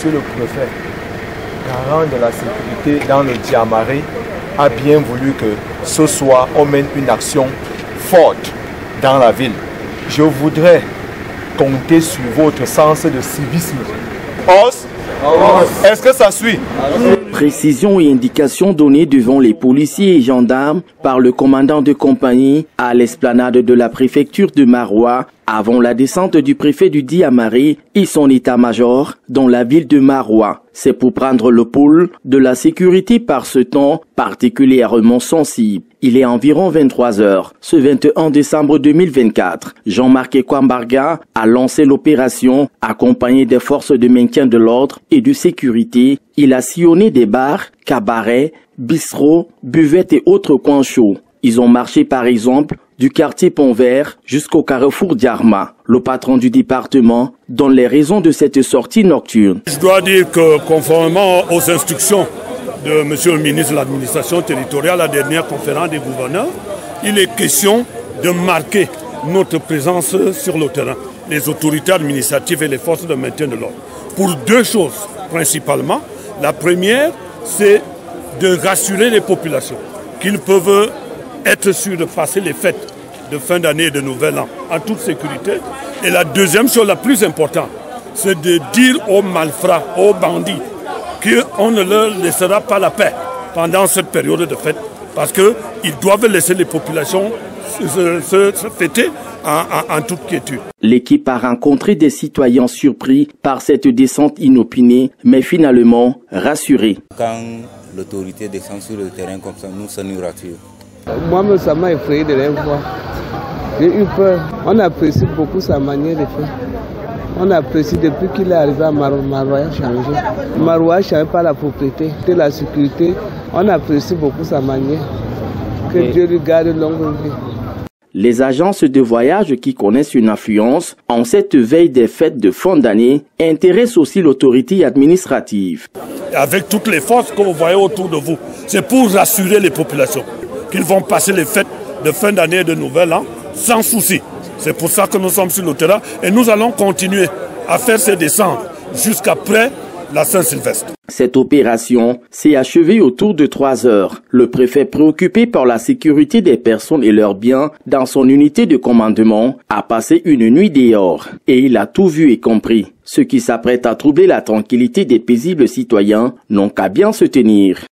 monsieur le préfet, garant de la sécurité dans le Diamaré, a bien voulu que ce soir, on mène une action forte dans la ville. Je voudrais compter sur votre sens de civisme. Os, est-ce que ça suit? Précisions et indications données devant les policiers et gendarmes par le commandant de compagnie à l'esplanade de la préfecture de Maroua avant la descente du préfet du Diamaré et son état-major dans la ville de Maroua. C'est pour prendre le pôle de la sécurité par ce temps particulièrement sensible. Il est environ 23 heures. Ce 21 décembre 2024, Jean-Marc Ekwambarga a lancé l'opération accompagné des forces de maintien de l'ordre et de sécurité. Il a sillonné des bars, cabarets, bistrots, buvettes et autres coins chauds. Ils ont marché par exemple du quartier Pont-Vert jusqu'au carrefour d'Arma. Le patron du département donne les raisons de cette sortie nocturne. Je dois dire que conformément aux instructions de monsieur le ministre de l'administration territoriale, la dernière conférence des gouverneurs, il est question de marquer notre présence sur le terrain, les autorités administratives et les forces de maintien de l'ordre. Pour deux choses principalement. La première, c'est de rassurer les populations qu'ils peuvent être sûrs de passer les fêtes de fin d'année et de nouvel an en toute sécurité. Et la deuxième chose la plus importante, c'est de dire aux malfrats, aux bandits, qu'on ne leur laissera pas la paix pendant cette période de fête, parce qu'ils doivent laisser les populations se fêter en toute quiétude. L'équipe a rencontré des citoyens surpris par cette descente inopinée, mais finalement rassurés. Quand l'autorité descend sur le terrain comme ça, ça nous rassure. Moi-même, ça m'a effrayé de les voir. J'ai eu peur. On apprécie beaucoup sa manière de faire. On apprécie depuis qu'il est arrivé à Maroua a changé. Maroua a changé par la propriété, de la sécurité. On apprécie beaucoup sa manière. Que Dieu lui garde longue vie. Les agences de voyage qui connaissent une affluence en cette veille des fêtes de fin d'année intéressent aussi l'autorité administrative. Avec toutes les forces que vous voyez autour de vous, c'est pour rassurer les populations qu'ils vont passer les fêtes de fin d'année et de nouvel an sans souci. C'est pour ça que nous sommes sur le terrain et nous allons continuer à faire ces descentes jusqu'après la Saint-Sylvestre. Cette opération s'est achevée autour de 3 heures. Le préfet, préoccupé par la sécurité des personnes et leurs biens dans son unité de commandement, a passé une nuit dehors. Et il a tout vu et compris. Ceux qui s'apprêtent à troubler la tranquillité des paisibles citoyens n'ont qu'à bien se tenir.